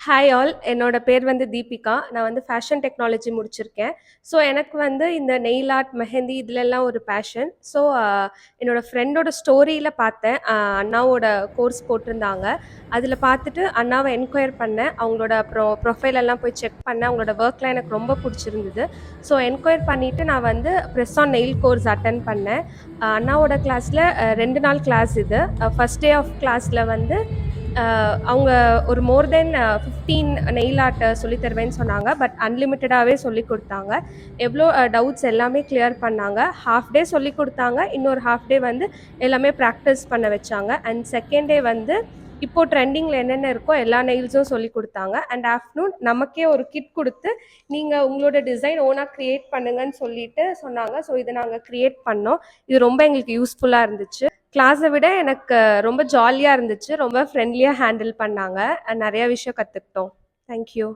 Hi all. என்னோட பேர் வந்து தீபிகா. நான் வந்து ஃபேஷன் டெக்னாலஜி முடிச்சிருக்கேன். ஸோ, எனக்கு வந்து இந்த நெயில் ஆர்ட், மெஹந்தி இதுலலாம் ஒரு பேஷன். ஸோ, என்னோட ஃப்ரெண்டோட ஸ்டோரியில பார்த்தேன். அண்ணாவோட கோர்ஸ் போட்டிருந்தாங்க. அதில பார்த்துட்டு அண்ணாவ என்கொயர் பண்ணேன். அவங்களோட அப்புறம் ப்ரொஃபைல் எல்லாம் போய் செக் பண்ணேன். அவங்களோட ஒர்க்லாம் எனக்கு ரொம்ப புடிச்சிருந்தது. ஸோ, என்கொயர் பண்ணிட்டு நான் வந்து press on nail course attend பண்ணேன். அண்ணாவோட கிளாஸ்ல 2 நாள் கிளாஸ் இது. ஃபர்ஸ்ட் டே ஆஃப் கிளாஸ்ல வந்து அவங்க ஒரு மோர் தென் 15 நெயில் ஆர்ட் சொல்லி தருவேன்னு சொன்னாங்க. பட் அன்லிமிட்டடாவே சொல்லிக் குடுத்தாங்க. எவ்ளோ டவுட்ஸ் எல்லாமே கிளியர் பண்ணாங்க. ஹால்ஃப் டே சொல்லிக் குடுத்தாங்க. இன்னொரு ஹால்ஃப் டே வந்து எல்லாமே பிராக்டிஸ் பண்ண வச்சாங்க. அண்ட் செகண்ட் டே வந்து இப்போ ட்ரெண்டிங்ல என்னென்ன இருக்கோ எல்லா நெயில்ஸும் சொல்லிக் குடுத்தாங்க. அண்ட் ஆஃப்டர்நூன் நமக்கே ஒரு கிட் குடுத்து, நீங்க உங்களோட டிசைன் ஓனா கிரியேட் பண்ணுங்கன்னு சொல்லிட்டு சொன்னாங்க. ஸோ இத நாங்க கிரியேட் பண்ணோம். இது ரொம்ப எங்களுக்கு யூஸ்ஃபுல்லா இருந்துச்சு. கிளாஸ விட எனக்கு ரொம்ப ஜாலியா இருந்துச்சு. ரொம்ப ஃப்ரெண்ட்லியா ஹேண்டில் பண்ணாங்க. நெறைய விஷயம் கத்துக்கிட்டோம். Thank you.